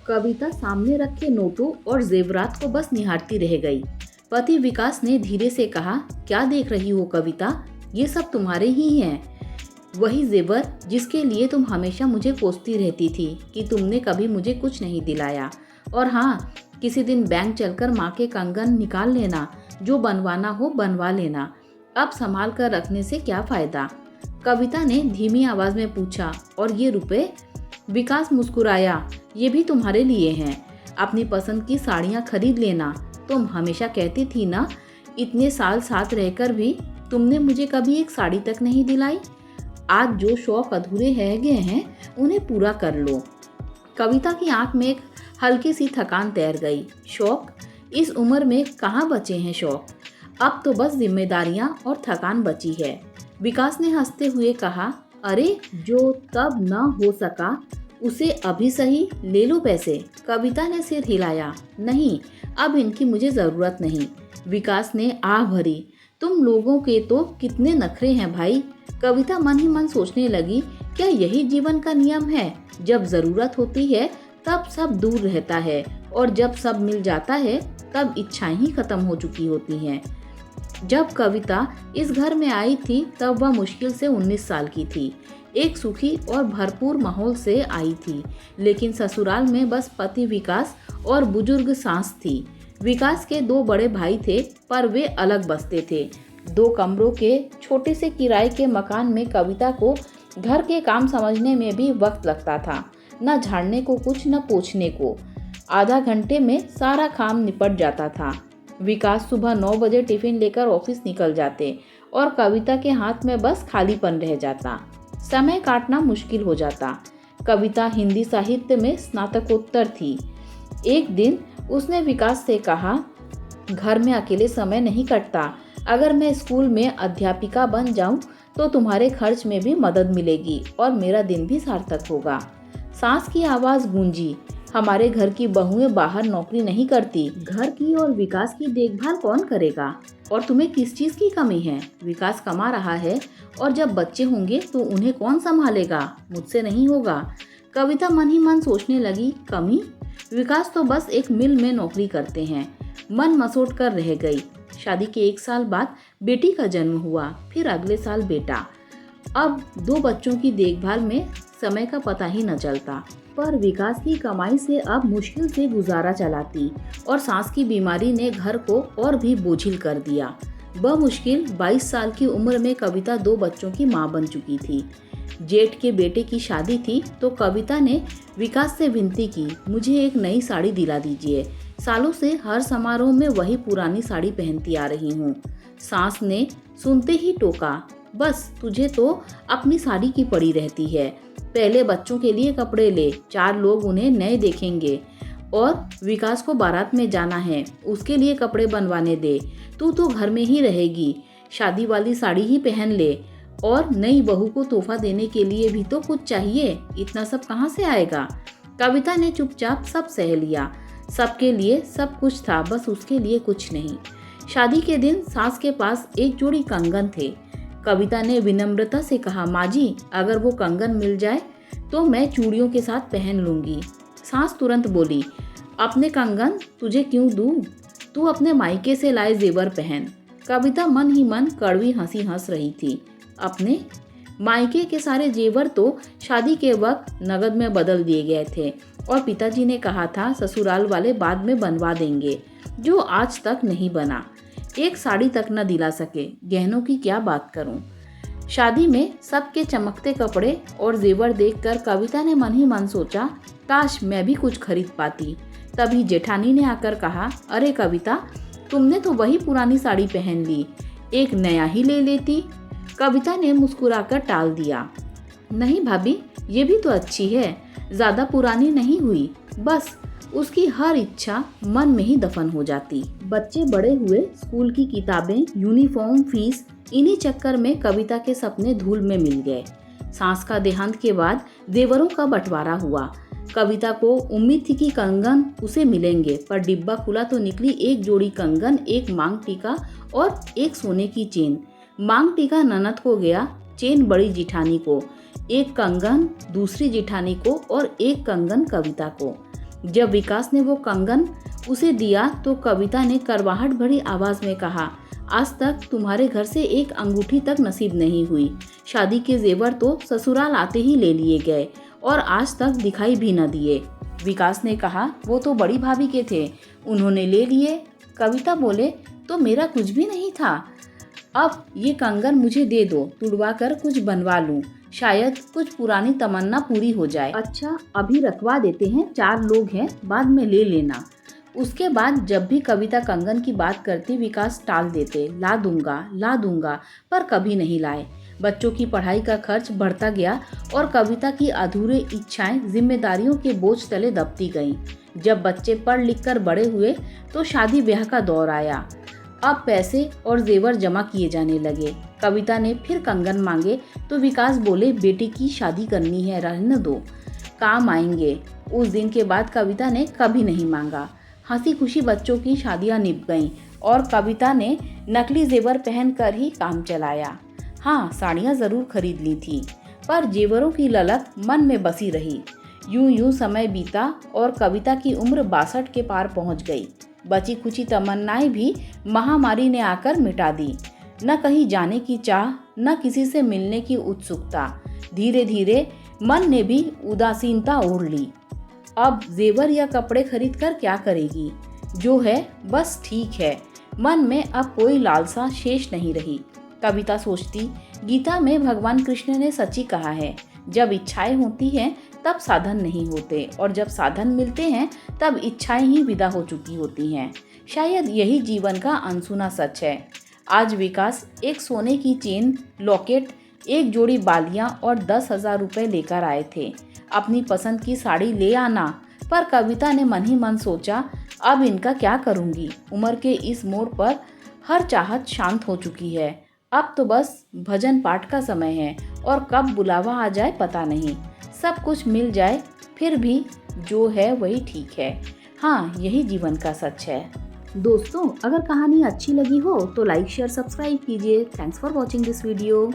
कविता सामने रखे नोटों और जेवरात को बस निहारती रह गई। पति विकास ने धीरे से कहा, क्या देख रही हो कविता, ये सब तुम्हारे ही हैं। वही जेवर जिसके लिए तुम हमेशा मुझे कोसती रहती थी कि तुमने कभी मुझे कुछ नहीं दिलाया। और हाँ, किसी दिन बैंक चलकर माँ के कंगन निकाल लेना, जो बनवाना हो बनवा लेना। अब संभाल कर रखने से क्या फायदा। कविता ने धीमी आवाज में पूछा, और ये रुपए? विकास मुस्कुराया, ये भी तुम्हारे लिए हैं। अपनी पसंद की साड़ियाँ खरीद लेना। तुम हमेशा कहती थी ना, इतने साल साथ रहकर भी तुमने मुझे कभी एक साड़ी तक नहीं दिलाई। आज जो शौक अधूरे रह गए हैं उन्हें पूरा कर लो। कविता की आंख में एक हल्की सी थकान तैर गई। शौक? इस उम्र में कहाँ बचे हैं शौक। अब तो बस जिम्मेदारियां और थकान बची है। विकास ने हंसते हुए कहा, अरे जो तब न हो सका उसे अभी सही ले लो पैसे। कविता ने सिर हिलाया, नहीं, अब इनकी मुझे जरूरत नहीं। विकास ने आह भरी, तुम लोगों के तो कितने नखरे हैं भाई। कविता मन ही मन सोचने लगी, क्या यही जीवन का नियम है? जब जरूरत होती है तब सब दूर रहता है, और जब सब मिल जाता है तब इच्छाएं ही खत्म हो चुकी होती हैं। जब कविता इस घर में आई थी तब वह मुश्किल से 19 साल की थी। एक सुखी और भरपूर माहौल से आई थी, लेकिन ससुराल में बस पति विकास और बुजुर्ग सास थी। विकास के 2 बड़े भाई थे, पर वे अलग बसते थे। 2 कमरों के छोटे से किराए के मकान में कविता को घर के काम समझने में भी वक्त लगता था। न झाड़ने को कुछ, न पोंछने को। आधा घंटे में सारा काम निपट जाता था। विकास सुबह 9 बजे टिफिन लेकर ऑफिस निकल जाते और कविता के हाथ में बस खालीपन रह जाता। समय काटना मुश्किल हो जाता। कविता हिंदी साहित्य में स्नातकोत्तर थी। एक दिन उसने विकास से कहा, घर में अकेले समय नहीं कटता। अगर मैं स्कूल में अध्यापिका बन जाऊं तो तुम्हारे खर्च में भी मदद मिलेगी और मेरा दिन भी सार्थक होगा। सास की आवाज गूंजी, हमारे घर की बहुएं बाहर नौकरी नहीं करती। घर की और विकास की देखभाल कौन करेगा? और तुम्हें किस चीज की कमी है? विकास कमा रहा है, और जब बच्चे होंगे तो उन्हें कौन संभालेगा? मुझसे नहीं होगा। कविता मन ही मन सोचने लगी, कमी? विकास तो बस एक मिल में नौकरी करते हैं। मन मसोट कर रह गई। शादी के 1 साल बाद बेटी का जन्म हुआ, फिर अगले साल बेटा। अब 2 बच्चों की देखभाल में समय का पता ही न चलता। पर विकास की कमाई से अब मुश्किल से गुजारा चलाती, और सास की बीमारी ने घर को और भी बोझिल कर दिया। बमुश्किल 22 साल की उम्र में कविता 2 बच्चों की मां बन चुकी थी। जेठ के बेटे की शादी थी तो कविता ने विकास से विनती की, मुझे एक नई साड़ी दिला दीजिए। सालों से हर समारोह में वही पुरानी साड़ी पहनती आ रही हूँ। सास ने सुनते ही टोका, बस तुझे तो अपनी साड़ी की पड़ी रहती है। पहले बच्चों के लिए कपड़े ले, 4 लोग उन्हें नए देखेंगे। और विकास को बारात में जाना है, उसके लिए कपड़े बनवाने दे। तू तो घर में ही रहेगी, शादी वाली साड़ी ही पहन ले। और नई बहू को तोहफा देने के लिए भी तो कुछ चाहिए, इतना सब कहाँ से आएगा? कविता ने चुपचाप सब सह लिया। सबके लिए सब कुछ था, बस उसके लिए कुछ नहीं। शादी के दिन सास के पास एक जोड़ी कंगन थे। कविता ने विनम्रता से कहा, माँ जी, अगर वो कंगन मिल जाए तो मैं चूड़ियों के साथ पहन लूंगी। सास तुरंत बोली, अपने कंगन तुझे क्यों दूं? तू अपने मायके से लाए जेवर पहन। कविता मन ही मन कड़वी हंसी हंस रही थी। अपने मायके के सारे जेवर तो शादी के वक्त नगद में बदल दिए गए थे, और पिताजी ने कहा था ससुराल वाले बाद में बनवा देंगे, जो आज तक नहीं बना। एक साड़ी तक न दिला सके, गहनों की क्या बात करूं। शादी में सबके चमकते कपड़े और जेवर देखकर कविता ने मन ही मन सोचा, काश मैं भी कुछ खरीद पाती। तभी जेठानी ने आकर कहा, अरे कविता, तुमने तो वही पुरानी साड़ी पहन ली, एक नया ही ले लेती। कविता ने मुस्कुराकर टाल दिया, नहीं भाभी, ये भी तो अच्छी है, ज्यादा पुरानी नहीं हुई। बस उसकी हर इच्छा मन में ही दफन हो जाती। बच्चे बड़े हुए, स्कूल की किताबें, यूनिफॉर्म, फीस, इन्हीं चक्कर में कविता के सपने धूल में मिल गए। सास का देहांत के बाद देवरों का बंटवारा हुआ। कविता को उम्मीद थी कि कंगन उसे मिलेंगे, पर डिब्बा खुला तो निकली एक जोड़ी कंगन, एक मांग टीका और एक सोने की चेन। मांग टीका ननद को गया, चेन बड़ी जिठानी को, एक कंगन दूसरी जिठानी को और एक कंगन कविता को। जब विकास ने वो कंगन उसे दिया तो कविता ने करवाहट भरी आवाज में कहा, आज तक तुम्हारे घर से एक अंगूठी तक नसीब नहीं हुई। शादी के जेवर तो ससुराल आते ही ले लिए गए और आज तक दिखाई भी न दिए। विकास ने कहा, वो तो बड़ी भाभी के थे, उन्होंने ले लिए। कविता बोले, तो मेरा कुछ भी नहीं था। अब ये कंगन मुझे दे दो, तुड़वा कर कुछ बनवा लूं, शायद कुछ पुरानी तमन्ना पूरी हो जाए। अच्छा, अभी रखवा देते हैं, 4 लोग हैं, बाद में ले लेना। उसके बाद जब भी कविता कंगन की बात करती विकास टाल देते, ला दूंगा, पर कभी नहीं लाए। बच्चों की पढ़ाई का खर्च बढ़ता गया और कविता की अधूरे इच्छाएं जिम्मेदारियों के बोझ तले दबती गईं। जब बच्चे पढ़ लिख कर बड़े हुए तो शादी ब्याह का दौर आया। अब पैसे और जेवर जमा किए जाने लगे। कविता ने फिर कंगन मांगे तो विकास बोले, बेटी की शादी करनी है, रहने दो, काम आएंगे। उस दिन के बाद कविता ने कभी नहीं मांगा। हंसी खुशी बच्चों की शादियां निभ गईं और कविता ने नकली जेवर पहनकर ही काम चलाया। हाँ, साड़ियाँ ज़रूर खरीद ली थी, पर जेवरों की ललक मन में बसी रही। यूं समय बीता और कविता की उम्र 62 के पार पहुंच गई। बची खुची तमन्नाएं भी महामारी ने आकर मिटा दी। न कहीं जाने की चाह, न किसी से मिलने की उत्सुकता। धीरे धीरे मन ने भी उदासीनता ओढ़ ली। अब जेवर या कपड़े खरीद कर क्या करेगी? जो है बस ठीक है। मन में अब कोई लालसा शेष नहीं रही। कविता सोचती, गीता में भगवान कृष्ण ने सच्ची कहा है, जब इच्छाएं होती हैं तब साधन नहीं होते और जब साधन मिलते हैं तब इच्छाएं ही विदा हो चुकी होती हैं। शायद यही जीवन का अनसुना सच है। आज विकास एक सोने की चेन, लॉकेट, एक जोड़ी बालियां और 10,000 रुपए लेकर आए थे। अपनी पसंद की साड़ी ले आना, पर कविता ने मन ही मन सोचा, अब इनका क्या करूंगी? उम्र के इस मोड़ पर हर चाहत शांत हो चुकी है। अब तो बस भजन पाठ का समय है और कब बुलावा आ जाए पता नहीं। सब कुछ मिल जाए फिर भी जो है वही ठीक है। हाँ, यही जीवन का सच है। दोस्तों, अगर कहानी अच्छी लगी हो तो लाइक, शेयर, सब्सक्राइब कीजिए। Thanks for watching this video.